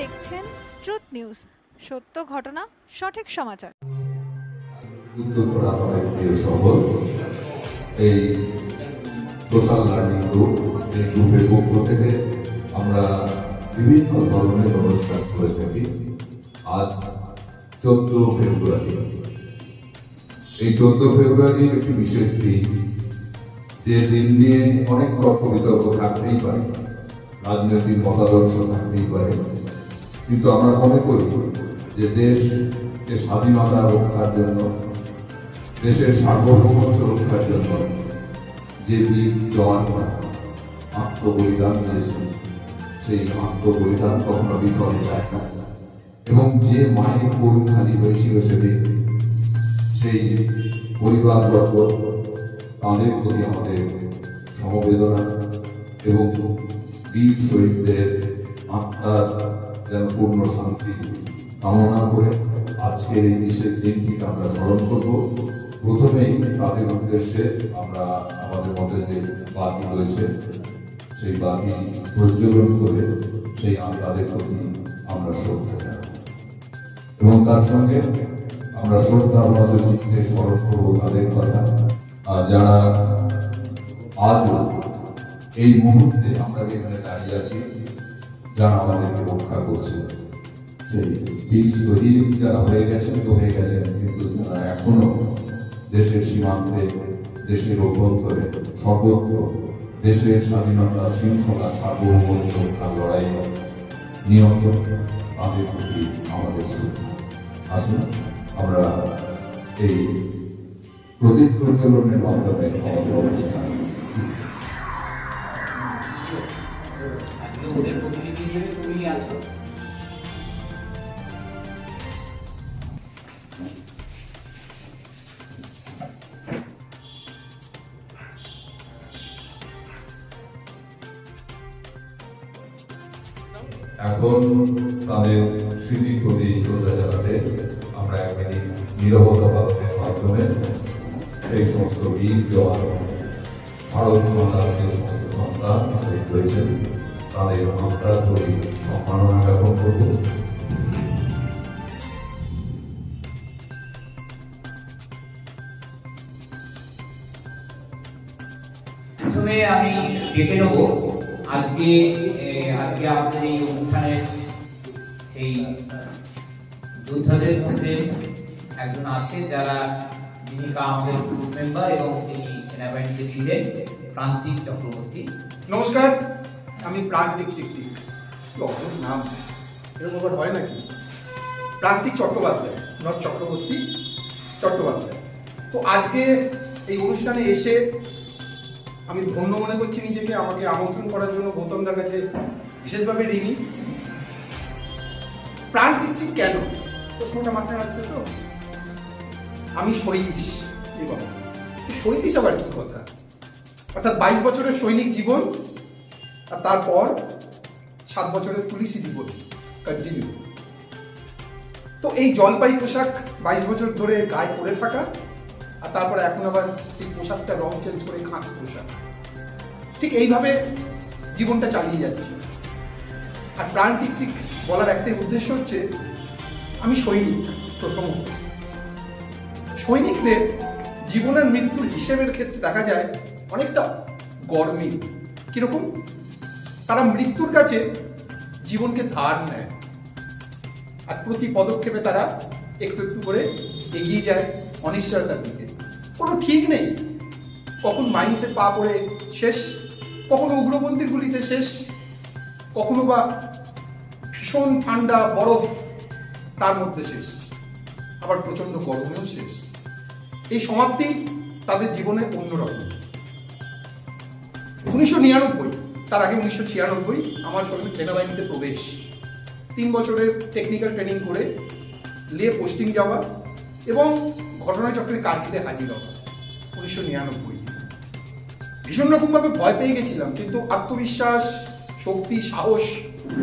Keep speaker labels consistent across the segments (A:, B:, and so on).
A: দেখছেন truth news, সত্য ঘটনা, সঠিক সমাচার।
B: উত্তরপাড়া আমাদের প্রিয় শহর, এই সোশ্যাল লার্নিং গ্রুপ, এই গ্রুপের পক্ষ থেকে আমরা বিভিন্ন ধরনের অনুষ্ঠান করে থাকি। আজ 14 ফেব্রুয়ারি, এই 14 ফেব্রুয়ারি একটি বিশেষ দিন, যে দিন নিয়ে অনেক তর্ক বিতর্ক থাকতেই পারে, রাজনৈতিক মতাদর্শ থাকতেই পারে, কিন্তু আমরা মনে করি যে দেশকে স্বাধীনতা রক্ষার জন্য, দেশের সার্বভৌমত্ব রক্ষার জন্য যে বীর জওয়ানরা আত্মবলিদান দিয়েছেন, সেই আত্মবলিদান কখনো বিফলে যায় না। এবং যে মায়ের কোল খালি হয়েছিল সেদিন, সেই পরিবারবর্গ, তাদের প্রতি আমাদের সমবেদনা এবং বীর শহীদদের আত্মার যেন পূর্ণ শান্তি কামনা করে আজকের এই বিশেষ দিনটিকে আমরা স্মরণ করব। প্রথমেই তাদের উদ্দেশ্যে আমরা আমাদের মধ্যে যে বাতি রয়েছে সেই বাতি প্রজ্বলন করে সেই তাদের প্রতি আমরা শ্রদ্ধা জানাই এবং তার সঙ্গে আমরা শ্রদ্ধা আমাদের চিত্তে স্মরণ করবো তাদের কথা, যারা আজও এই মুহূর্তে আমরা যেখানে দাঁড়িয়ে আছি, যারা আমাদেরকে রক্ষা করছে। সেই বীর শহীদ যারা হয়ে গেছেন তো হয়ে গেছেন, কিন্তু যারা এখনো দেশের সীমান্তে, দেশের অভ্যন্তরে, সর্বত্র দেশের স্বাধীনতা, শৃঙ্খলা, সার্বভৌমত্ব রক্ষার লড়াই নিয়ত, তাদের প্রতি আমাদের শ্রদ্ধা। আসুন আমরা এই প্রদীপ প্রজ্বলনের মাধ্যমে আমাদের অনুষ্ঠান এখন তাদের স্মৃতির প্রতি শ্রদ্ধা জানাতে আমরা এক মিনিট নীরবতা পালনের মাধ্যমে সেই সমস্ত বীর জওয়ান, ভারত মাতার যে সমস্ত সন্তান শহীদ হয়েছেন, তাদের আত্মার প্রতি সম্মাননা জ্ঞাপন করব।
C: প্রথমে আমি ডেকে নেব আজকে আমাদের এই অনুষ্ঠানের সেই যোদ্ধাদের মধ্যে একজন আছে যিনি আমাদের গ্রুপ মেম্বার এবং তিনি সেনাবাহিনীতে ছিলেন, প্রান্তিক চক্রবর্তী।
D: নমস্কার, আমি প্রান্তিক টিকটিক। নাম এরকম আবার হয় নাকি? প্রান্তিক চট্টোপাধ্যায়, নট চক্রবর্তী, চট্টোপাধ্যায়। তো আজকে এই অনুষ্ঠানে এসে আমি ধন্য মনে করছি নিজেকে। আমাকে আমন্ত্রণ করার জন্য গৌতমদার কাছে বিশেষভাবে ঋণী। প্রান্তিক কেন প্রশ্নটা মাথায় আসছে তো? আমি 46 আবার কি কথা, অর্থাৎ 22 বছরের সৈনিক জীবন, আর তারপর 7 বছরের পুলিশি জীবন কন্টিনিউ। তো এই জলপাই পোশাক 22 বছর ধরে গায়ে পরে থাকা, আর তারপরে এখন আবার সেই পোশাকটা রং চেঞ্জ করে খাঁটি পোশাক, ঠিক এইভাবে জীবনটা চালিয়ে যাচ্ছি। আর প্রান্তিক বলার একটাই উদ্দেশ্য হচ্ছে, আমি সৈনিক। প্রথমত সৈনিকদের জীবনের মৃত্যুর হিসেবের ক্ষেত্রে দেখা যায় অনেকটা গরমিল। কিরকম? তারা মৃত্যুর কাছে জীবনকে ধার নেয়, আর প্রতি পদক্ষেপে তারা একটু একটু করে এগিয়ে যায় অনিশ্চয়তার দিকে। কোনো ঠিক নেই, কখন মাইন্সে পা পড়ে শেষ, কখনো উগ্রপন্থীর গুলিতে শেষ, কখনো বা ভীষণ ঠান্ডা বরফ তার মধ্যে শেষ, আবার প্রচন্ড গরমেও শেষ। এই সমাপ্তি তাদের জীবনে অন্যরকম। 1999, তার আগে 1996 আমার সেনাবাহিনীতে প্রবেশ। 3 বছরের টেকনিক্যাল ট্রেনিং করে লে পোস্টিং যাওয়া এবং ঘটনাচক্রে কার্গিলে হাজির হওয়া 1999। ভীষণ রকমভাবে ভয় পেয়ে গেছিলাম, কিন্তু আত্মবিশ্বাস, শক্তি, সাহস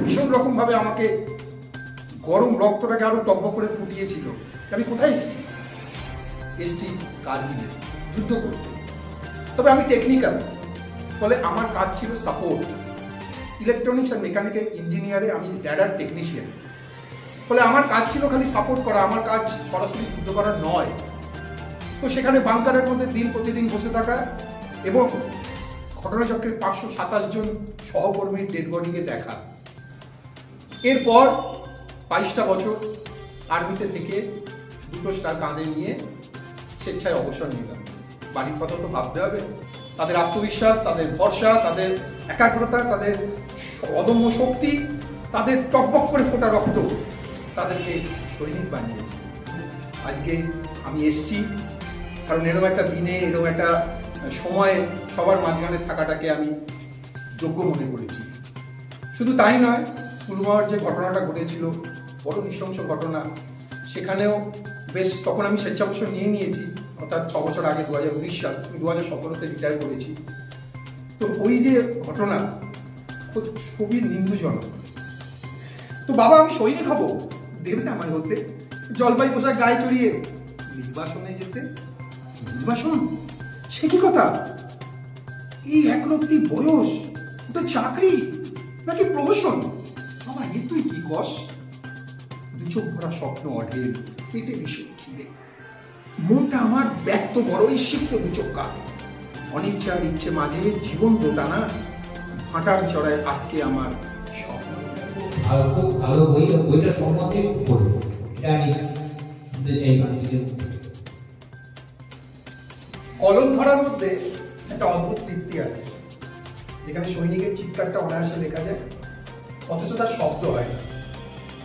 D: ভীষণ রকমভাবে আমাকে গরম রক্তটাকে আরো টকবক করে ফুটিয়েছিল। আমি কোথায় এসছি কার্গিলে যুদ্ধ করতে। তবে আমি টেকনিক্যাল, ফলে আমার কাজ ছিল সাপোর্ট। ইলেকট্রনিক্স আর মেকানিক্যাল ইঞ্জিনিয়ারে আমি র্যাডার টেকনিশিয়ান। ফলে আমার কাজ ছিল খালি সাপোর্ট করা, আমার কাজ সরাসরি যুদ্ধ করা নয়। তো সেখানে বাংকারের মধ্যে দিন প্রতিদিন বসে থাকা এবং ঘটনাচক্রের 527 জন সহকর্মীর ডেড বডিকে দেখা। এরপর 22টা বছর আর্মিতে থেকে 2টো স্টার কাঁধে নিয়ে স্বেচ্ছায় অবসর নিলাম। বাড়ির কথা তো ভাবতে হবে। তাদের আত্মবিশ্বাস, তাদের ভরসা, তাদের একাগ্রতা, তাদের অদম্য শক্তি, তাদের টকবক করে ফোটা রক্ত তাদেরকে সৈনিক বানিয়েছে। আজকে আমি এসছি কারণ এরকম একটা দিনে, এরকম একটা সময়ে সবার মাঝখানে থাকাটাকে আমি যোগ্য মনে করেছি। শুধু তাই নয়, পুলওয়ামার যে ঘটনাটা ঘটেছিল, বড় নৃশংস ঘটনা, সেখানেও বেশ তখন আমি স্বেচ্ছাবসর নিয়েছি, অর্থাৎ 6 বছর আগে 2019 সাল, 2017-তে রিটায়ার করেছি। তো ওই যে ঘটনা খুবই নিন্দুজনক। তো বাবা আমি সৈনিক হব, দেবে না আমার বলতে, জলপাই পোশাক গায়ে চড়িয়ে নির্বাসনে যেতে। নির্বাসন সে কি কথা? এই একরত্তি বয়স, ওটা চাকরি নাকি প্রহসন? বাবা এ তুই কি কস? 2 চোখ ভরা স্বপ্ন অঢেল, পেটে ভীষণ খিদে, মনটা আমার ব্যক্ত বড়ই শিখতে 2 চোখ কাঁদে। অনিচ্ছা আর ইচ্ছে মাঝে জীবন দোটানা, ভাটার চড়ায় আটকে আমার স্বপ্ন।
C: খুব ভালো বই, বইটা সম্বন্ধে পড়বো, এটা আমি শুনতে চাই মানুষদের।
D: কলম ধরার মধ্যে একটা অদ্ভুত তৃপ্তি আছে, যেখানে সৈনিকের চিৎকারটা অনায়াসে লেখা যায়, অথচ তার শব্দ হয় না।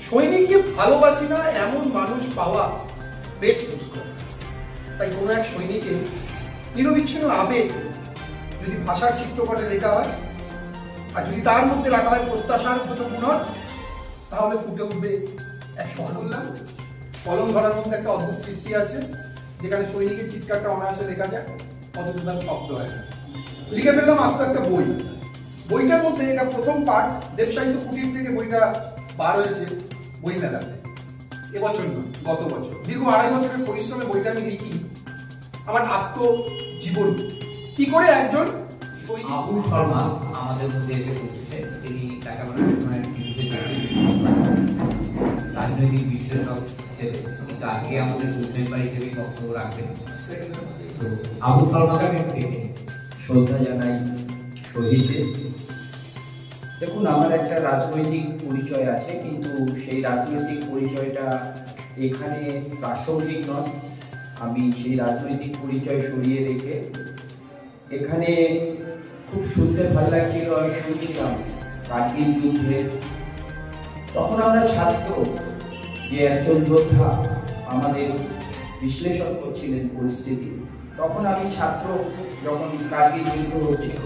D: সৈনিককে ভালোবাসি না এমন মানুষ পাওয়া বেশ দুষ্কর। তাই কোনো এক সৈনিকের নিরবিচ্ছিন্ন আবেগ যদি ভাষার চিত্রপটে লেখা হয়, আর যদি তার মধ্যে রাখা হয় প্রত্যাশার মতো গুণন, তাহলে ফুটে উঠবে এক সহকল্যাণ। কলম ধরার মধ্যে একটা অদ্ভুত তৃপ্তি আছে, যেখানে সৈনিকের চিৎকারটা অনায়াসে লেখা যায়, অথচ তার শব্দ হয় না। লিখে ফেললাম আস্তে একটা বই। বইটার মধ্যে এটা প্রথম পার্ট, দেবসাহিত্য কুটির থেকে বইটা বার হয়েছে বই মেলাতে। এবছর নয়, গত বছর। দীর্ঘ 2.5 বছরের পরিশ্রমে বইটা আমি লিখি আমার আত্মজীবন। কি করে একজন
C: আবুল শর্মা আমাদের মধ্যে এসে পৌঁছেছে। তিনি রাজনৈতিক বিশ্লেষক হিসেবে, কিন্তু আজকে আমাদের গ্রুপ মেম্বার হিসেবে বক্তব্য রাখবেন। আবুল শর্মাকে আমি ডেকে
E: শ্রদ্ধা জানাই শহীদে। দেখুন, আমার একটা রাজনৈতিক পরিচয় আছে, কিন্তু সেই রাজনৈতিক পরিচয়টা এখানে প্রাসঙ্গিক নয়। আমি সেই রাজনৈতিক পরিচয় সরিয়ে রেখে এখানে খুব শুনতে ভালো লাগছিল, আমি শুনছিলাম কার্গিল যুদ্ধে। তখন আমরা ছাত্র, যে একজন যোদ্ধা আমাদের বিশ্লেষণ করছিলেন পরিস্থিতি, তখন আমি ছাত্র যখন কার্গিল যুদ্ধ হচ্ছিল,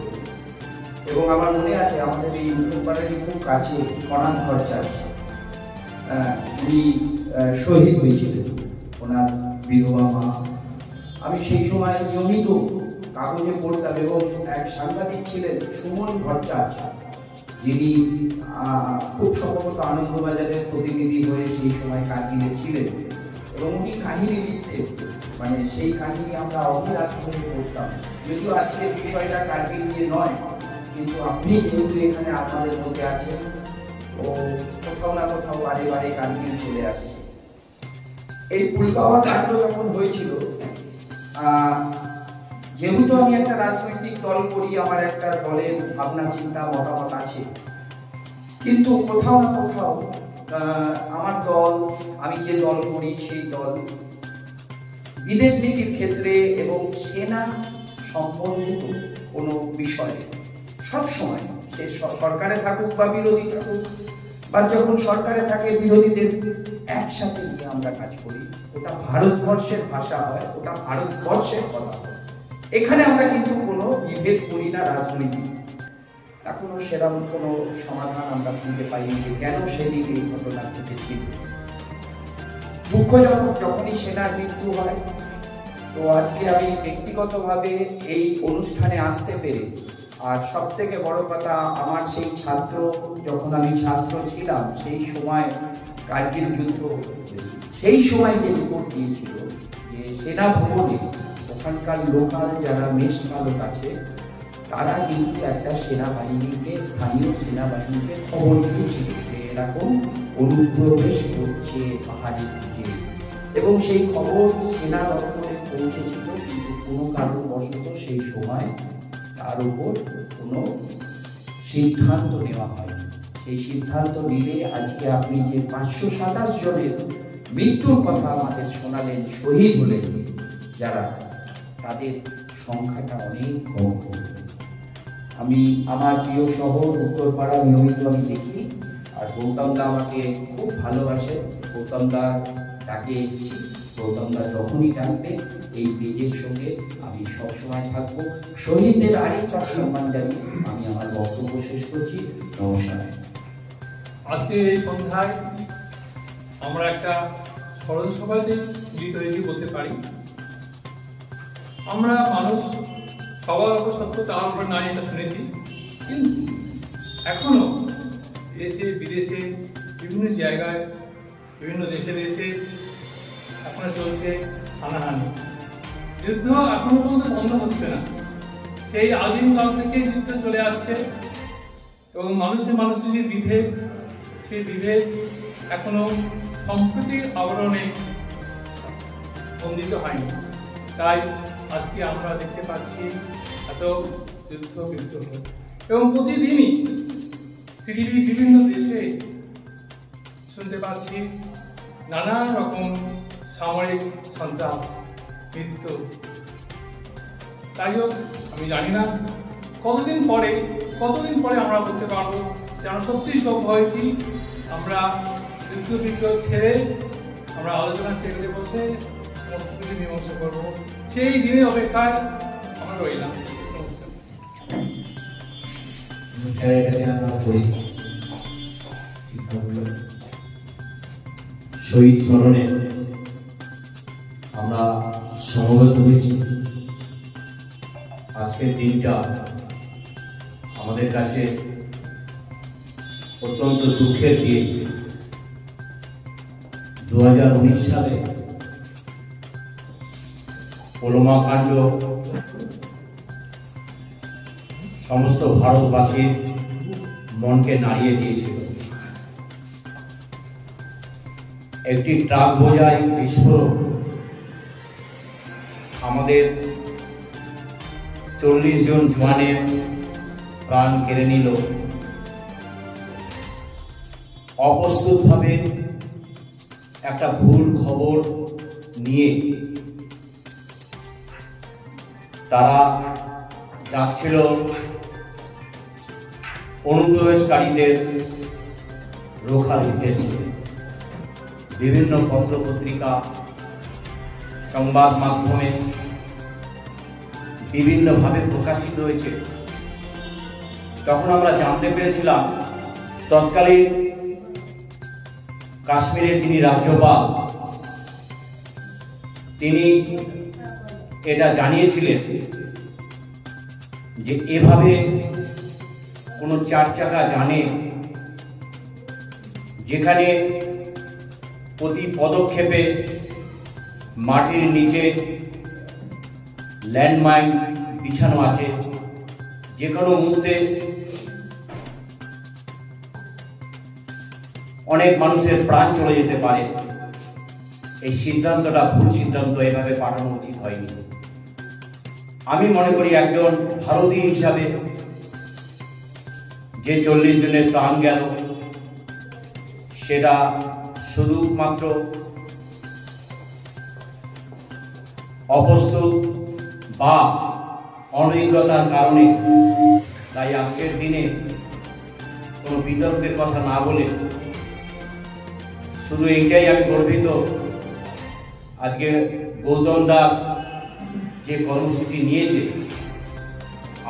E: এবং আমার মনে আছে আমাদের এই উত্তরপাড়ারই খুব কাছে কনাথ ভট্টাচার্য, উনি শহীদ হয়েছিলেন, ওনার বিধবা মা। আমি সেই সময় নিয়মিত কাগজে পড়তাম, এবং এক সাংবাদিক ছিলেন সুমন ভট্টাচার্য, যিনি খুব সম্ভবত আনন্দবাজারের প্রতিনিধি হয়ে সেই সময় কার্গিলে ছিলেন, এবং উনি কাহিনী লিখতেন। মানে সেই কাহিনী আমরা অবিরাত করে পড়তাম। যদিও আজকের বিষয়টা কার্গিল নিয়ে নয়, কিন্তু আপনি যেহেতু এখানে আপনাদের মধ্যে আছেন, ও কোথাও না কোথাও বারে বারে কার্গিল চলে আসছে। এই পুলওয়ামা কাণ্ড যখন হয়েছিল, যেহেতু আমি একটা রাজনৈতিক দল করি, আমার একটা দলের ভাবনা চিন্তা মতামত আছে, কিন্তু কোথাও না কোথাও আমার দল, আমি যে দল করি সেই দল বিদেশ নীতির ক্ষেত্রে এবং সেনা সম্বন্ধিত কোনো বিষয়ে সবসময়, সে সরকারে থাকুক বা বিরোধী থাকুক, বা যখন সরকারে থাকে বিরোধীদের একসাথে নিয়ে আমরা কাজ করি। ওটা ভারতবর্ষের ভাষা হয়, ওটা ভারতবর্ষের কথা হয়। এখানে আমরা কিন্তু কোনো বিভেদ করি না রাজনৈতিক। এখনো সেরকম কোনো সমাধান আমরা খুঁজে পাইনি যে কেন সেদিন এই ঘটনা ঘটেছিল। দুঃখজনক যখনই সেনার মৃত্যু হয়। তো আজকে আমি ব্যক্তিগতভাবে এই অনুষ্ঠানে আসতে পেরে, আর সব থেকে বড় কথা, আমার সেই ছাত্র, যখন আমি ছাত্র ছিলাম সেই সময় কার্গিল যুদ্ধ, সেই সময় যে রিপোর্ট দিয়েছিল যে সেনা ভবনে ওখানকার লোকাল যারা মেষ পালক আছে তারা কিন্তু একটা সেনাবাহিনীকে, স্থানীয় সেনাবাহিনীকে খবর দিয়েছিল যে এরকম অনুপ্রবেশ করছে পাহাড়ের দিকে, এবং সেই খবর সেনা দপ্তরে পৌঁছেছিল, কিন্তু কোনো কারণবশত সেই সময় তার উপর কোনো সিদ্ধান্ত নেওয়া হয়। সেই সিদ্ধান্ত নিলে আজকে আপনি যে 527 জনের মৃত্যুর কথা আমাদের শোনালেন, শহীদ হলেন যারা, তাদের সংখ্যাটা অনেক কম। আমি আমার প্রিয় শহর উত্তরপাড়া নিয়মিত আমি দেখি, আর গৌতম দা আমাকে খুব ভালোবাসে। গৌতম দা ডাকে এসেছি, গৌতম দা যখনই ডাকবে এই পেজের সঙ্গে আমি সবসময় থাকবো। শহীদদের আরেকবার সম্মান জানিয়ে আমি আমার বক্তব্য শেষ করছি। নমস্কার।
F: আজকে এই সন্ধ্যায় আমরা একটা স্মরণ সভাতে মিলিত হয়েছি বলতে পারি। আমরা মানুষ সবার উপর সত্য, তার উপর নাই, এটা শুনেছি, কিন্তু এখনো দেশে বিদেশে বিভিন্ন জায়গায় বিভিন্ন দেশে দেশে এখনো চলছে হানাহানি, যুদ্ধ এখনো পর্যন্ত বন্ধ হচ্ছে না। সেই আদিম কাল থেকে যুদ্ধ চলে আসছে, এবং মানুষের যে বিভেদ, সেই বিভেদ এখনো সম্প্রীতির আবরণে বন্দিত হয়নি। তাই আজকে আমরা দেখতে পাচ্ছি এত যুদ্ধ বিগ্রহ, এবং প্রতিদিনই পৃথিবীর বিভিন্ন দেশে শুনতে পাচ্ছি নানা রকম সামরিক সন্ত্রাস, মৃত্যু। তাই হোক, আমি জানি না কতদিন পরে আমরা বলতে পারবো যে আমরা সত্যি সভ্য হয়েছি, আমরা যুদ্ধ বিগ্রহ ছেড়ে আমরা আলোচনা টেবিলে বসে সমস্ত কিছু মীমাংসা করবো। সেই দিনের অপেক্ষায় আমরা রইলাম।
C: স্যারের কাছে আমরা পড়ি শহীদ স্মরণে আমরা সমবেত হয়েছি। আজকের দিনটা আমাদের কাছে অত্যন্ত দুঃখের দিন। 2019 সালে পুলওয়ামা কাণ্ড সমস্ত ভারতবাসীর মনকে নাড়িয়ে দিয়েছিল। একটি ট্রাক বোঝাই বিস্ফোরক আমাদের 40 জন জওয়ানের প্রাণ কেড়ে নিল। অপ্রস্তুতভাবে একটা ভুল খবর নিয়ে তারা যাচ্ছিল অনুপ্রবেশকারীদের রক্ষার উদ্দেশ্যে। বিভিন্ন পত্রপত্রিকা, সংবাদ মাধ্যমে বিভিন্নভাবে প্রকাশিত হয়েছে। তখন আমরা জানতে পেরেছিলাম তৎকালীন কাশ্মীরের যিনি রাজ্যপাল, তিনি এটা জানিয়েছিলেন যে এভাবে কোনো 4 চাকা যানে, যেখানে প্রতি পদক্ষেপে মাটির নিচে ল্যান্ডমাইন বিছানো আছে, যে কোনো মুহূর্তে অনেক মানুষের প্রাণ চলে যেতে পারে। এই সিদ্ধান্তটা ভুল সিদ্ধান্ত, এভাবে পাঠানো উচিত হয়নি। আমি মনে করি একজন ভারতীয় হিসাবে যে 40 জনের প্রাণ গেল, সেটা শুধুমাত্র অপ্রস্তুত বা অনভিজ্ঞতার কারণে। তাই আজকের দিনে কোনো বিতর্কের কথা না বলে শুধু এইটাই আমি গর্বিত, আজকে গৌতম দাস যে কর্মসূচি নিয়েছে,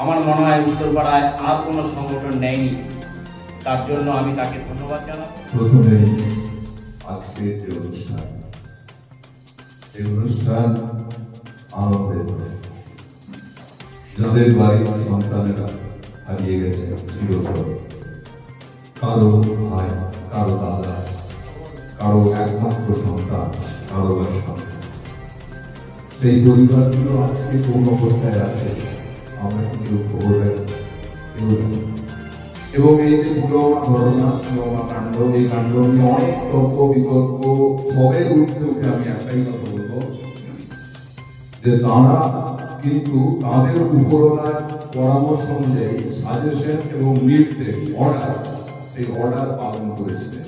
C: আমার মনে হয় উত্তরপাড়ায় আর কোনো সংগঠন নেয়নি। তার জন্য আমি তাকে ধন্যবাদ জানাবো।
B: প্রথমে আজকের যে অনুষ্ঠান, এই অনুষ্ঠান আনন্দের, যাদের বাড়ির সন্তানেরা হারিয়ে গেছে চিরতরে, কারো ভাই, কারো দাদা, কারো একমাত্র সন্তান, কারো বা সন্তান, সেই পরিবারগুলো আজকে কোন অবস্থায় আছে আমরা কিন্তু খবরটা কেউ জানি না। এবং এই যে পুলওয়ামা ঘটনা, পুলওয়ামা কাণ্ড, এই কাণ্ড নিয়ে অনেক তর্ক বিতর্ক সবের ঊর্ধ্বে উঠে আমি একটাই কথা বলবো যে তারা কিন্তু তাদের উপরওয়ালার পরামর্শ অনুযায়ী সাজেশন এবং নির্দেশ অর্ডার, সেই অর্ডার পালন করেছিলেন।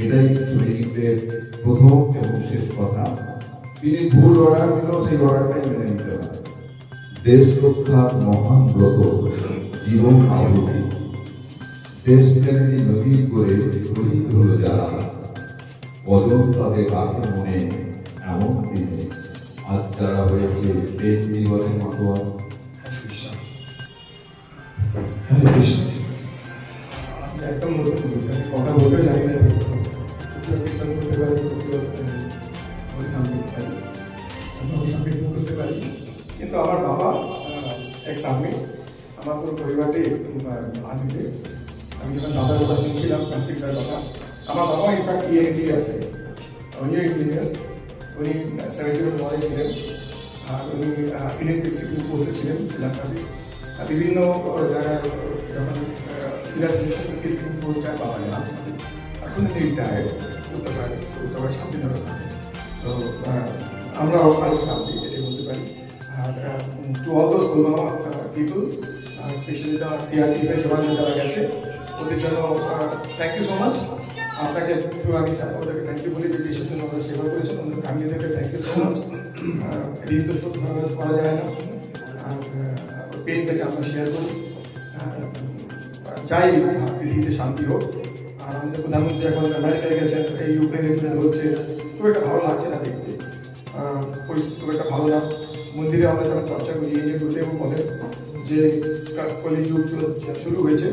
B: এটাই সৈনিকদের প্রথম এবং শেষ কথা। তিনি ভুল অর্ডার দিল, সেই অর্ডারটাই মেনে নিতে হবে। দেশ রক্ষার মহান ব্রত, জীবন আহুতি, দেশ প্রেমী নদী করে শহীদ হলো যারা, বদল তাদের রাখে মনে এমন দিনে আজ যারা হয়েছে দেশ দিবসের মতো।
G: একদম কথা বলতে জানি না, করতে পারি, কিন্তু আমার বাবা এক্স আর্মি, আমার পুরো পরিবারটাই আর্মিতে। আমি যখন দাদার কথা শুনছিলাম কার্তিকদার কথা, আমার বাবা ইনফ্যাক্ট ইএনটি আছে, উনিও ইঞ্জিনিয়ার। উনি 71 মডেল ছিলেন, আর উনি ইন্ডিয়ান পিসিফিক ফোর্সে ছিলেন শ্রীলঙ্কাতে। বিভিন্ন জায়গায় যখন ইরাক পিসিফিক ফোর্স যায় পাওয়া যায় না, এখন উনি রিটায়ার্ড উত্তরপাড়া শান্তিনগর থাকে। তো আমরাও ভালো ফ্যামিলি এটাই বলতে পারি। আর to all those Pulwama people, specially the সিআরপিএফের জওয়ান যারা গেছে, ওদের জন্য থ্যাংক ইউ সো মাচ। আপনাকে থ্রু আমি ওদেরকে থ্যাংক ইউ বলি যে দেশের জন্য ওরা সেবা করেছেন, ওদের ফ্যামিলিদেরকে থ্যাংক ইউ সো মাচ। ঋণ তো শোধ করা যায় না, আর পেনটাকে আমরা শেয়ার করি। চাই পৃথিবীতে শান্তি হোক। আর আমাদের প্রধানমন্ত্রী এখন আমেরিকায় গেছেন, এই ইউক্রেনের যুদ্ধ হচ্ছে, খুব একটা ভালো লাগছে না দেখতে, পরিস্থিতি খুব একটা ভালো না। মন্দিরে আমরা যখন চর্চা করি, এই যে গুরুদেব বলেন যে কলিযুগ শুরু হয়েছে,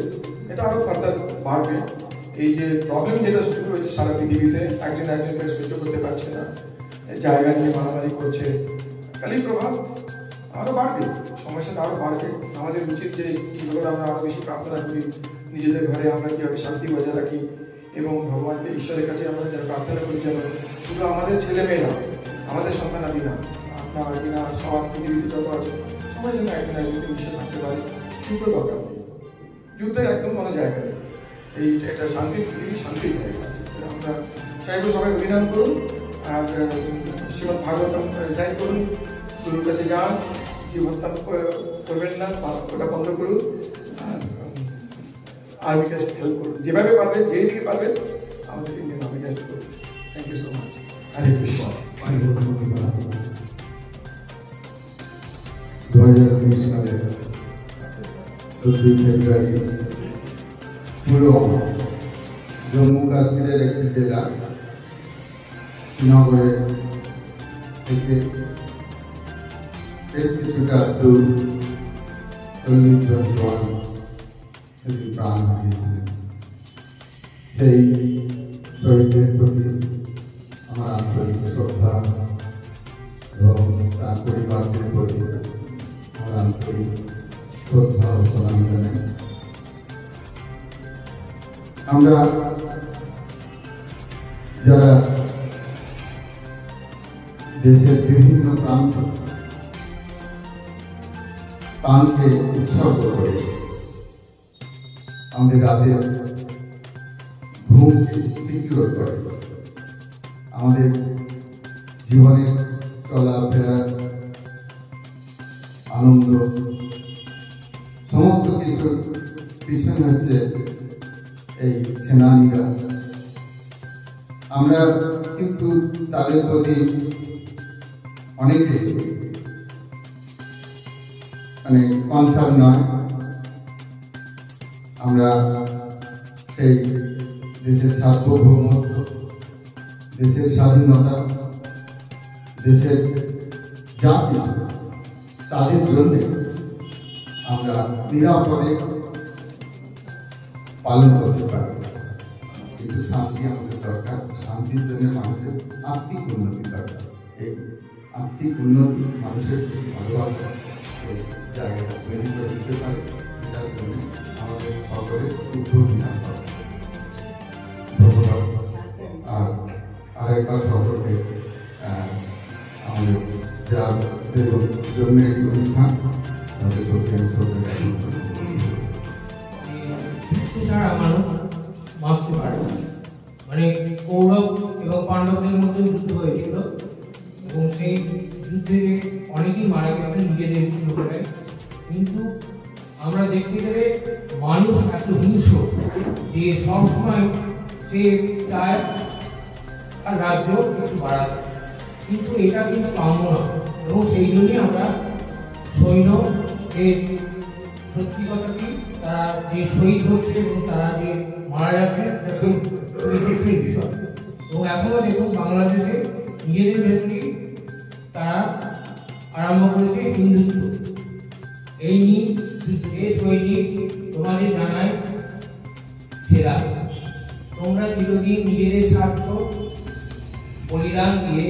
G: এটা আরো ফার্দার বাড়বে। এই যে প্রবলেম যেটা শুরু হয়েছে সারা পৃথিবীতে, একজনকে সহ্য করতে পারছে না, জায়গা নিয়ে মারামারি করছে, কালির প্রভাব আরো বাড়বে, সমস্যাটা আরো বাড়বে। আমাদের উচিত যে কীভাবে আমরা আরো বেশি প্রার্থনা করি, নিজেদের ঘরে আমরা কীভাবে শান্তি বজায় রাখি, এবং ভগবানকে ঈশ্বরের কাছে আমরা যেন প্রার্থনা করি যেন শুধু আমাদের ছেলে মেয়ে না, আমাদের সন্তানাদি না, আপনার কিনা সব পৃথিবীতে যত আছে সবাই যেন একজন মিশে থাকতে পারে। যুদ্ধ দরকার নেই, যুদ্ধের একদম কোনো জায়গা নেই। এই একটা শান্তির পৃথিবী, শান্তির জায়গা আছে। আমরা চাইবো সবাই অভিনন্দন করুন, আর শ্রীমদ ভাগবতম রিসাইন করুন, গুরুর কাছে যান, জীব হত্যা করবেন না, ওটা বন্ধ করুন, আর আর্মিকে হেল্প করুন, যেভাবে পারবেন, যেদিকে পারবেন আমাদের ইন্ডিয়ান আর্মিকে হেল্প করুন। Thank you so much. Hare Krishna.
H: 2019 সালের 14 ফেব্রুয়ারি পুলওয়ামা, জম্মু কাশ্মীরের একটি জেলা শ্রীনগরে থেকে বেশ কিছুটা দূর 40 জন জওয়ান সেদিন প্রাণ হারিয়েছিলেন। সেই শহীদদের প্রতি আমার আন্তরিক শ্রদ্ধা এবং তার পরিবারদের প্রতি আমার আন্তরিক শ্রদ্ধা ও প্রণাম জানাই। আমরা যারা দেশের বিভিন্ন প্রাণকে উৎসর্গ করে আমাদের রাতের ঘুমকে সিকিউর করে, আমাদের জীবনের চলাফেরার আনন্দ সমস্ত কিছুর পিছনে হচ্ছে এই সেনানীরা। আমরা কিন্তু তাদের প্রতি অনেকে কনসার্ন নয়। আমরা সেই দেশের সার্বভৌমত্ব, দেশের স্বাধীনতা, দেশের যা কিছু তাদের জন্য আমরা নিরাপদে পালন করতে পারি। কিন্তু শান্তি আমাদের দরকার, শান্তির জন্য মানুষের আত্মিক উন্নতি দরকার। এই আত্মিক উন্নতি মানুষের ভালোবাসা এই জায়গাটা তৈরি করে দিতে পারে, সেটার জন্য আমাদের সকলের উদ্যোগ নেওয়া হচ্ছে। ধন্যবাদ। আর আরেকবার সকলকে আমাদের যাদের জন্য এই অনুষ্ঠান তাদের
I: আমরা দেখতে গেলে মানুষ এত হিংস্র যে সবসময় সে চায় আর রাজ্য একটু বাড়াতে, কিন্তু এটা কিন্তু কাম্য না। এবং সেই জন্যই আমরা সৈন্য এর সত্যি কথা কি, তারা যে শহীদ হচ্ছে এবং তারা যে মারা যাচ্ছে সেই বিষয়। এবং এখনও দেখুন বাংলাদেশে নিজেদের ভেতরেই তারা আরম্ভ করেছে হিন্দুত্ব। এই নিয়ে সৈনিক তোমাদের জানাই সেরা, তোমরা চিরদিন নিজেদের স্বার্থ বলিদান দিয়ে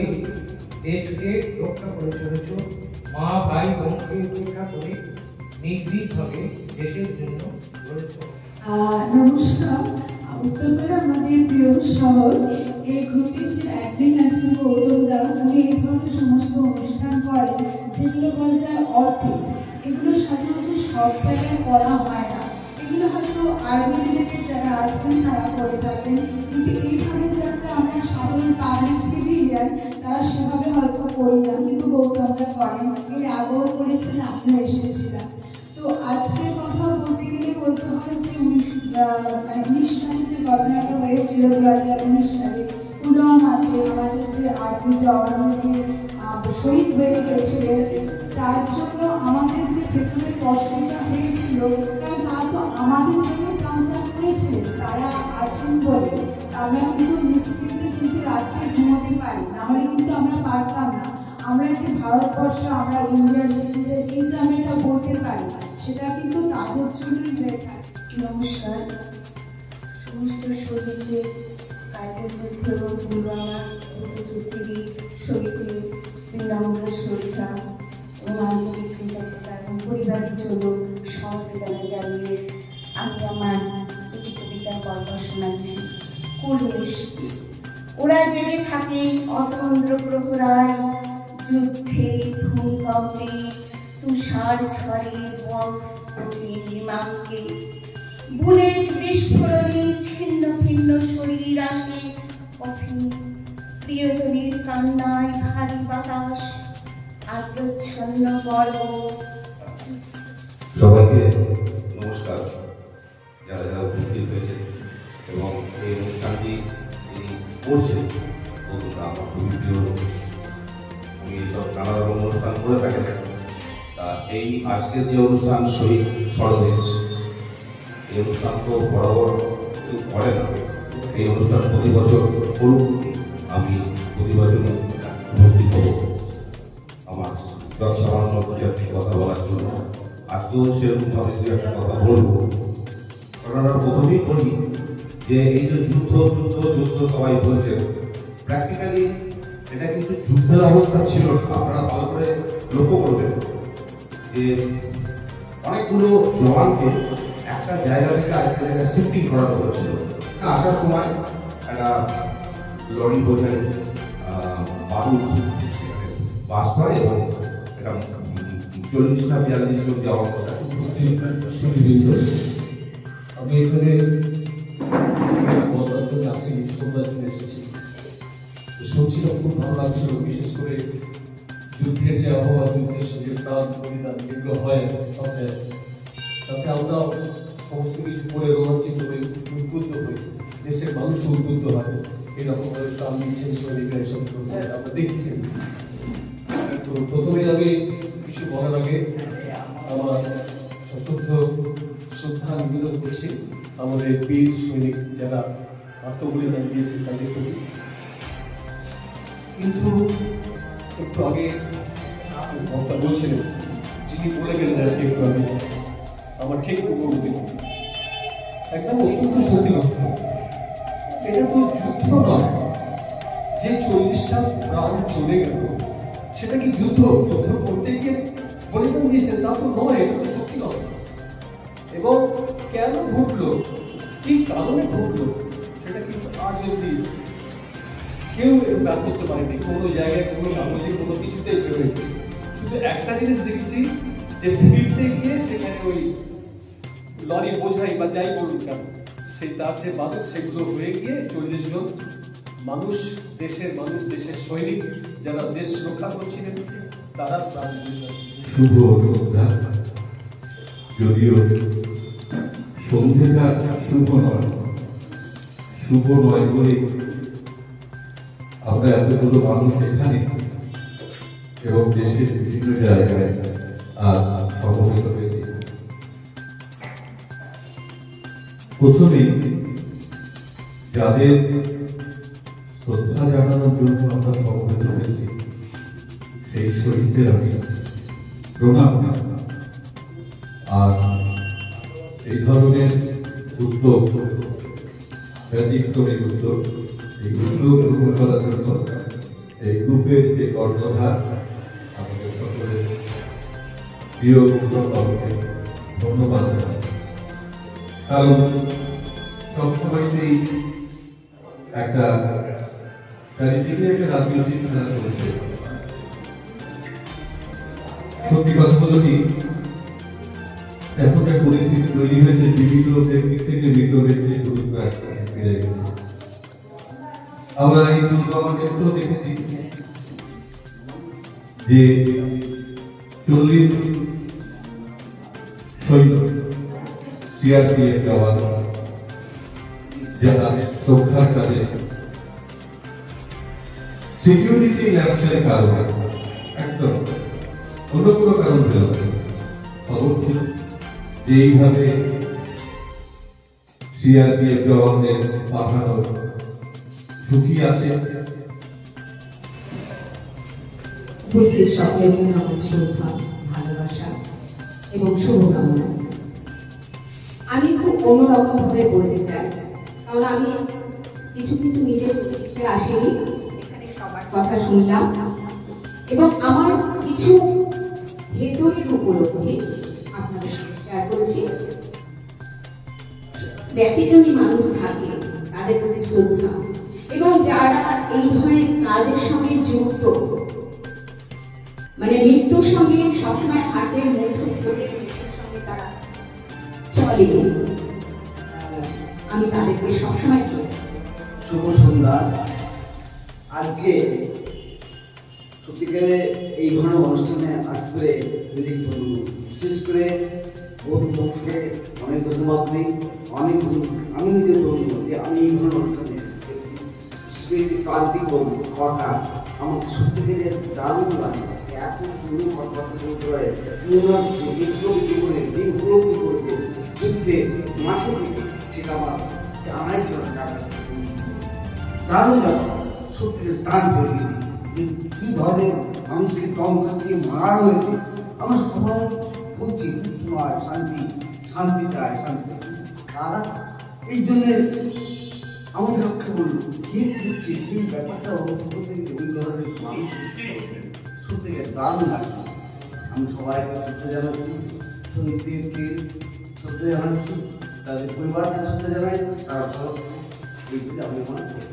I: দেশকে রক্ষা করে চলেছ। মা ভাই বোনকে উপেক্ষা করে নির্ভীকভাবে দেশের জন্য লড়েছ।
J: নমস্কার, উত্তরপাড়া আমাদের প্রিয় শহর। এই গ্রুপের যে অ্যাডমিন আছেন গৌতমরা, উনি এই ধরনের সমস্ত অনুষ্ঠান করেন যেগুলো বলা যায় অর্পিত। এগুলো সাধারণত সব জায়গায় করা হয় না। এগুলো হয়তো আর্মি রিলেটেড যারা আছেন তারা করে থাকেন, কিন্তু এইভাবে যারা আমরা সাধারণ পাবলিক সিভিলিয়ান তারা সেভাবে হয়তো করি না, কিন্তু গৌতমরা করেন। এর আগেও করেছেন, আমিও এসেছিলাম। তো আজকের কথা বলতে গেলে বলতে হয় যে 19 সালে যে ঘটনাটা হয়েছিল 2019 সালে পুলওয়ামাতে আমাদের যে আর্মি জওয়ানরা যে শহীদ হয়ে গেছিলেন, তার জন্য আমাদের যে ভেতরে কষ্টটা হয়েছিল, কারণ তারা তো আমাদের জন্য প্রাণত্যাগ করেছিলেন, তারা আছেন বলে আমরা কিন্তু নিশ্চিন্তে কিন্তু রাত্রে ঘুমোতে পারি, নাহলে কিন্তু আমরা পারতাম না। আমরা যে ভারতবর্ষ, আমরা ইন্ডিয়ার সিটিজেন, এই যে আমরা এটা বলতে পারি, সেটা কিন্তু তাদের জন্যই হয়ে থাকে। নমস্কার, সমস্ত শহীদদের কার্গিল যুদ্ধ এবং পুলওয়ামা যুদ্ধেরই শহীদদের বিনম্র শ্রদ্ধা এবং আন্তরিক কৃতজ্ঞতা এবং পরিবারের জন্য সমবেদনা জানিয়ে আমি আমার একটি কবিতার গল্প শোনাচ্ছি। কুর্নিশ। ওরা জেগে থাকে অতন্দ্র প্রহরায়, যুদ্ধে ভূমিকম্পে তুষার ঝড়ে বরফ ওঠে হিমাঙ্কে, বুলেট বিস্ফোরণে ছিন্ন ভিন্ন শরীর আসে কঠিন, প্রিয়জনের কান্নায় ভারী বাতাস আগ্রচ্ছন্ন গর্ব।
B: সবাইকে নমস্কার, যারা যারা উপস্থিত হয়েছে এবং এই অনুষ্ঠানটি তিনি করছেন, আমার খুবই প্রিয়। উনি এইসব নানা রকম অনুষ্ঠান করে থাকেন। তা এই আজকের যে অনুষ্ঠান শহীদ স্মরণে, এই অনুষ্ঠান তো বরাবর কেউ করে না। এই অনুষ্ঠান প্রতি বছর করুক, আমি প্রতি বছরই উপস্থিত হব আমার সামান্য একটি কথা বলার জন্য। আজকেও সেরকমভাবে দু একটা কথা বলবো। ঘটনাটা প্রথমেই বলি যে এই যে যুদ্ধ যুদ্ধ যুদ্ধ সবাই বলছেন, প্র্যাকটিক্যালি এটা কিন্তু যুদ্ধের অবস্থা ছিল না। আপনারা ভালো করে লক্ষ্য করবেন যে অনেকগুলো জওয়ানকে একটা জায়গা থেকে আরেকটা জায়গায় শিফটিং করানো হচ্ছিল। আসার সময় একটা লরি বোঝাই বারুদ বাস হয় এবং এটা 40 না 42 জন যাওয়ার কথা।
K: আমি এখানে আসিনি, সন্ধ্যার জন্য এসেছি। শুনছিলাম, খুব ভালো লাগছিল, বিশেষ করে যুদ্ধের যে আবহাওয়া, যুদ্ধের সঙ্গে প্রাণ বলিদান যেগুলো হয় সব জায়গায়, তাতে আমরা সমস্ত কিছু করে রোমাঞ্চিত হই, উদ্বুদ্ধ হই, দেশের মানুষ উদ্বুদ্ধ হয়। এরকম ভাবে প্রাণ দিচ্ছেন সৈনিকরা, এসব আমরা দেখছি। তো প্রথমে আমি কিছু বলার আগে আমার সশ্রদ্ধ শ্রদ্ধা নিবেদন করছি আমাদের বীর সৈনিক যারা আত্মবলিদান দিয়েছেন তাদের প্রতি। কিন্তু একটু আগে বক্তা বলছিলেন, যিনি বলে গেলেন আর কি, একটু আগে আমার ঠিক উপলব্ধি একদম অত্যন্ত সত্যি কথা। এটা তো যুদ্ধ নয় যে 40টা প্রাণ চলে গেল, সেটা কি যুদ্ধ? যুদ্ধ করতে গিয়ে বলিদান দিয়েছেন তা তো নয়, এটা তো সত্যি কথা। এবং কেন ঘটলো, কি কারণে ঘটলো, সেটা কিন্তু আজ অব্দি কেউ ব্যাখ্যা করতে পারেনি। কোনো জায়গায় কোনো কাগজে কোনো কিছুতে বেরোয়নি। শুধু একটা জিনিস দেখেছি যে ফিরতে গিয়ে সেখানে ওই লরি বোঝাই বা যাই বলুন কেন, সেই তার যে বাদক সেগুলো হয়ে গিয়ে 40 জন মানুষ, দেশের মানুষ, দেশের সৈনিক যারা দেশ রক্ষা করছিলেন, তারা প্রাণ দিয়েছেন।
B: শুভ সন্ধ্যা। যদিও সন্ধ্যেটা শুভ নয় বলে আমরা এতগুলো মানুষ এখানে এবং দেশের বিভিন্ন জায়গায় আর সমবেত হয়েছি। প্রথমে যাদের শ্রদ্ধা জানানোর জন্য আমরা সমবেত হয়েছি সেই শহীদদের আমি প্রণাম। আর এই ধরনের উদ্যোগ, ব্যতিক্রমী উদ্যোগ, এই উদ্যোগ গ্রহণ করার জন্য এই গ্রুপের যে কর্ণধার আমাদের সকলের প্রিয় বাবুকে ধন্যবাদ জানাই। কারণ সবসময়তেই একটা চারিদিকে একটা রাজনৈতিক খেলা চলছে। সত্যি কথা হলো কি, এখন যে পরিস্থিতি তৈরি হয়েছে বিভিন্ন ব্যক্তি থেকে বিভিন্ন ব্যক্তি ফিরে গেছে। আমরা এই দুর্গম ক্ষেত্রেও দেখেছি যে 40 সৈন্য সিআরপিএফ জওয়ান যারা রক্ষার কাজে সিকিউরিটি ল্যাপসের কারণে একদম অন্য কোনো কারণ ছিল খবর ছিল যে এইভাবে সিআরপিএফ জওয়ানদের পাঠানোর ঝুঁকি আছে।
L: উপস্থিত সকলের জন্য আমার শ্রদ্ধা, ভালোবাসা এবং শুভকামনা। আমি খুব অন্যরকম ভাবে বলতে চাই, কারণ আমি কিছু কিন্তু নিজের আসিনি, এখানে সবার কথা শুনলাম এবং আমার কিছু ভেতরের উপলব্ধি আপনাদের সাথে শেয়ার করছি। ব্যতিক্রমী মানুষ থাকে, তাদের প্রতি শ্রদ্ধা, এবং যারা এই ধরনের কাজের সঙ্গে যুক্ত, মানে মৃত্যুর সঙ্গে সবসময় হাতের মুঠো ধরে মৃত্যুর সঙ্গে তারা চলে, আমি তাদেরকে সবসময় চলি।
M: শুভ সন্ধ্যা। আজকে সত্যিকারে এই ধরনের অনুষ্ঠানে আসতে বিশেষ করে বন্ধুকে অনেক ধন্যবাদ দিই, অনেক আমি নিজে ধন্যবাদ দিই। আমি এই ধরনের অনুষ্ঠানে প্রান্তিক কথা আমাকে সত্যিকারে দারুণ লাগে। এত সুন্দর কথাবার্তা বলতে পারে, জীবনে যে উপলব্ধি করেছে যুদ্ধে মাসে থেকে, সেটা আমার জানাই ছিল না। দারুণ ব্যাপার, সত্যি স্থান তৈরি কি ধরনের মানুষকে টঙ্কা দিয়ে মারা হয়েছে। আমরা সবাই বলছি শান্তি, শান্তি চায়, শান্তি। তারা এই জন্যে আমাদের রক্ষা করলো, কে দিচ্ছে সেই ব্যাপারটা ওই ধরনের মানুষ সত্যি দারুণ লাগছে। আমি সবাইকে শ্রদ্ধা জানাচ্ছি, শহীদদেরকে শ্রদ্ধা জানাচ্ছি, তাদের পরিবারকে শ্রদ্ধা জানাই। তারা ভালো এইগুলি আমি মনে করি।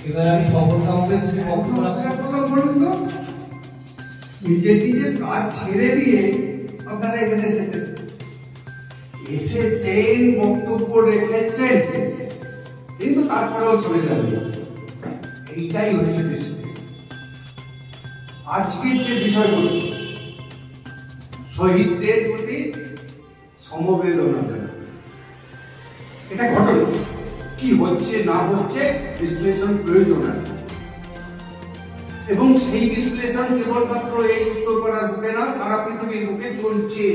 I: এবার আমি
M: বলুন তো, নিজের কাজ ছেড়ে দিয়ে আপনারা এখানে এসেছেন, বক্তব্য রেখেছেন, কিন্তু তারপরেও চলে যাবেন। এইটাই হচ্ছে বিষয়। আজকের যে বিষয়বস্তু, শহীদদের প্রতি সমবেদনা জানানো, এটা ঘটনা কি হচ্ছে না হচ্ছে বিশ্লেষণ প্রয়োজন আছে, এবং সেই বিশ্লেষণ কেবলমাত্র এই উত্তরপাড়ার বুকে না, সারা পৃথিবীর বুকে চলছে।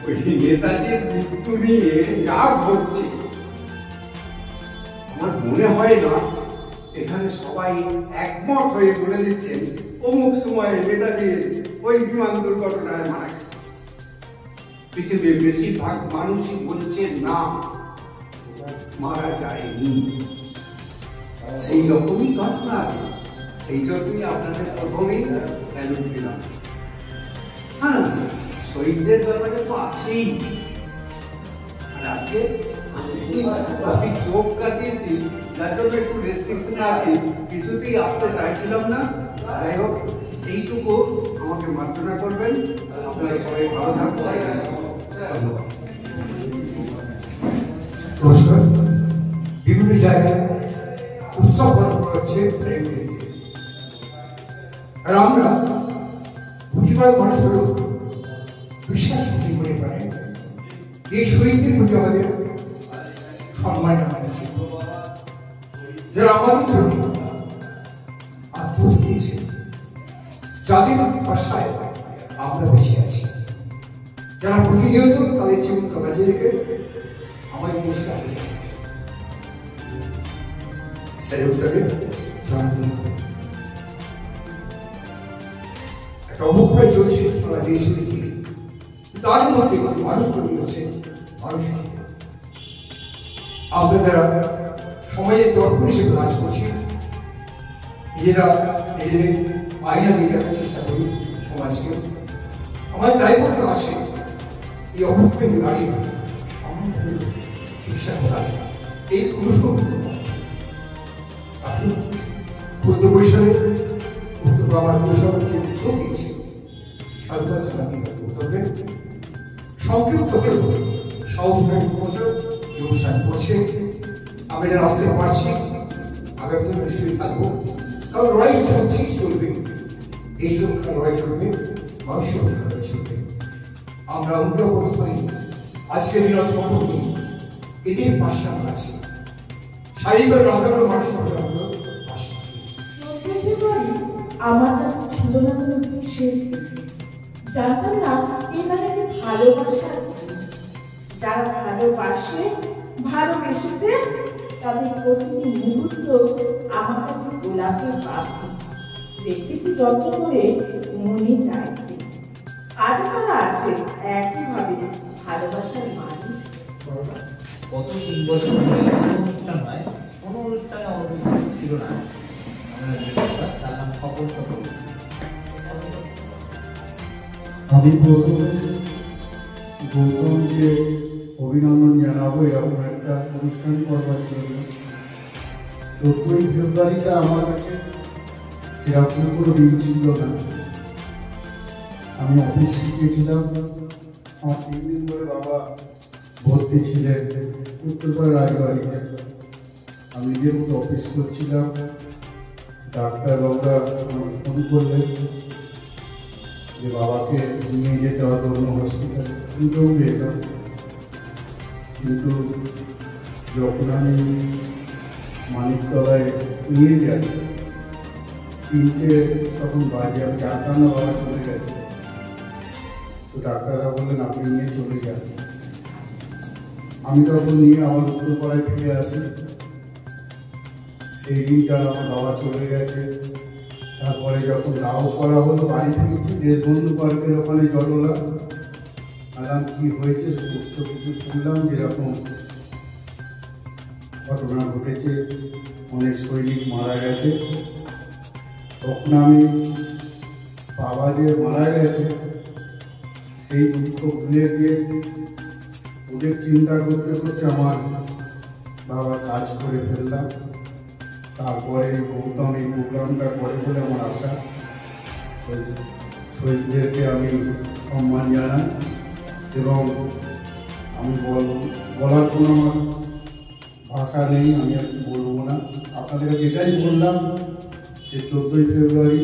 M: ওই নেতাজির মৃত্যু নিয়ে যা ঘটছে, আমার মনে হয় না এখানে সবাই একমত হয়ে বলে দিচ্ছেন অমুক সময়ে নেতাজির ওই বিমান দুর্ঘটনায় মারা গেছে। পৃথিবীর বেশিরভাগ মানুষই বলছে না, মারা যায়নি। সেই রকমই ঘটনা, সেই জন্যই আপনাদের প্রথমেই স্যালুট দিলাম। হ্যাঁ, শহীদদের ব্যাপারে তো আছেই, আর আছে আমি চোখ কাটিয়েছি, যার জন্য একটু রেস্ট্রিকশন আছে, কিছুতেই আসতে চাইছিলাম না। যাই হোক, এইটুকু আমাকে মার্জনা করবেন। আপনারা সবাই ভালো থাকবেন।
N: নমস্কার। বিভিন্ন জায়গায় উৎসব পালন করা হচ্ছে, আর আমরা প্রতিবাদ বেশিরভাগ মানুষ হল বিশ্বাস জীবনে প্রাণে এই শহীদদের প্রতি আমাদের সম্মান আমাদের যারা আমাদের জন্য আত্মহত্যা দিয়েছে, যাদের আশায় আমরা বেঁচে আছি, যারা প্রতিনিয়ত তাদের জীবনকে বাজে রেখে আমাদের দেশকে আগে রেখেছে, তাদের জন্মদিন একটা অবক্ষয় চলছে সারা দেশে দেখি, তার মধ্যে মানুষ তৈরি হচ্ছে মানুষ। আমরা যারা সমাজের দর্পণ হিসেবে কাজ করছি, নিজেরা নিজেদের আয়না দিয়ে দেখার চেষ্টা করি সমাজকে। আমাদের দায়বদ্ধ আছে এই অবক্ষয় নারী চিকিৎসা করা, এই অনুসরণ আসুন 14 বৈশাখে আমার কৌশল যে উদ্যোগ নিয়েছি সাধুবাদ জানাতে হবে। সংক্ষিপ্ত হলেও সাহসবাদী বছর অনুষ্ঠান করছে, আমি যারা আসতে পারছি আগামী দিনে নিশ্চয়ই থাকবো, কারণ লড়াই সত্যিই চলবে, দেশ রক্ষা লড়াই চলবে, মানুষের রক্ষা লড়াই চলবে। আমরা অনুপ্রাণিত হই আজকের দিন সম্ভব নেই, এদের পাশে আমরা আছি, শারীরিকভাবে না থাকলেও মানসিকভাবে আমরা পাশে।
J: আমার কাছে ছিল না কোনো বিষয়, জানতাম না এটা নাকি ভালোবাসা। যারা ভালোবাসে ভালোবেসেছে তাদের প্রতিটি মুহূর্ত আমার কাছে গোলাপের বাধ্য রেখেছি যত্ন করে মনের দায়িত্বে। আজ তারা আছে একইভাবে ভালোবাসার মানুষ।
O: গত 3 বছর ধরে কোনো অনুষ্ঠান হয়, কোনো অনুষ্ঠানে অনুপস্থিত ছিল না তার নাম সকল সকল।
H: আমি প্রথমে গৌতমকে অভিনন্দন জানাবো এরকম একটা অনুষ্ঠান করবার জন্য। 14ই ফেব্রুয়ারিটা আমার কাছে সেরকম কোনো দিন ছিল না। আমি অফিস শিখেছিলাম, আমার 3 দিন ধরে বাবা ভর্তি ছিলেন উত্তরপাড়া রাজবাড়িতে। আমি নিজের মতো অফিস করছিলাম, ডাক্তারবাবুরা আমাকে ফোন করলেন যে বাবাকে নিয়ে যেতে হবে অন্য হসপিটালে। দুটোও গেলাম, কিন্তু যখন আমি মানিকতলায় নিয়ে যাই 3টে তখন বাজে, আমি জানতাম না বাবা চলে গেছে। তো ডাক্তাররা বললেন আপনি নিয়ে চলে যান। আমি তখন নিয়ে আমার উত্তরপাড়ায় ফিরে আসি। সেই দিনটা আমার বাবা চলে গেছে। তারপরে যখন দাও করা হলো বাড়ি ফিরছি, দেশবন্ধু পার্কের ওখানে জটলা আলাম কি হয়েছে সমস্ত কিছু শুনলাম, যেরকম ঘটনা ঘটেছে, অনেক সৈনিক মারা গেছে। তখন আমি বাবা যে মারা গেছে সেই দুঃখ ভুলে গিয়ে ওদের চিন্তা করতে করতে আমার বাবা কাজ করে ফেললাম। তারপরে গৌতম এই প্রোগ্রামটা করে বলে আমার আশা, শহীদদেরকে আমি সম্মান জানাই এবং আমি বলার কোনো আমার ভাষা নেই, আমি আর কি বলবো না। আপনাদের যেটাই বললাম যে 14ই ফেব্রুয়ারি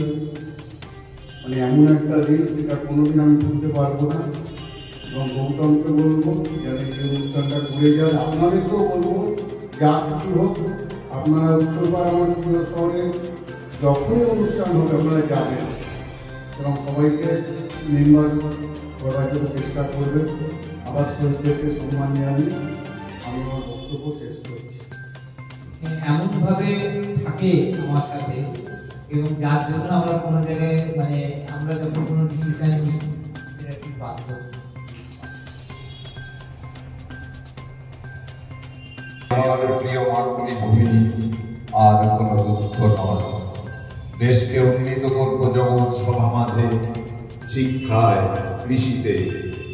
H: মানে এমন একটা দিন যেটা কোনোদিন আমি ভুলতে পারবো না। এবং গৌতমকে বলবো যেন এই অনুষ্ঠানটা করে যায়। আপনাদেরকেও বলবো যা কিছু হোক আপনারা উত্তরপাড়া আমার প্রিয় শহরে যখনই অনুষ্ঠান হবে আপনারা যাবেন এবং সবাইকে মেম্বার করার জন্য চেষ্টা করবেন। আবার শহীদদেরকে সম্মান জানিয়ে আমি আমার বক্তব্য শেষ করছি।
O: এমনভাবে থাকে আমার সাথে এবং যার জন্য আমরা কোনো জায়গায় মানে আমরা যখন কোনো ডিসিশন নিই সেটা ঠিক বাস্তব।
B: আমার প্রিয় মাতৃভূমি আর কোনো দুঃখ নয়। দেশকে উন্নীত করব জগৎ সভা মাঝে, শিক্ষায়, কৃষিতে,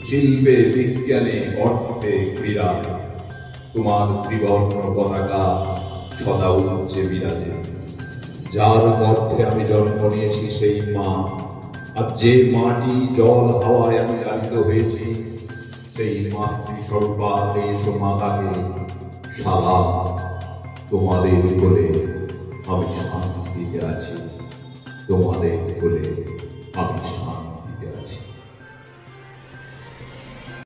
B: শিল্পে, বিজ্ঞানে, অর্থে, ক্রীড়ায়। তোমার ত্রিবর্ণ পতাকা সদা উচ্চে বিরাজে। যার গর্ভে আমি জন্ম নিয়েছি সেই মা, আর যে মাটি জল হাওয়ায় আমি লালিত হয়েছি সেই মাতৃস্বরূপা দেশ ও মাতাকে সালাম। তোমাদের কোলে আমি শান্তিতে আছি, তোমাদের কোলে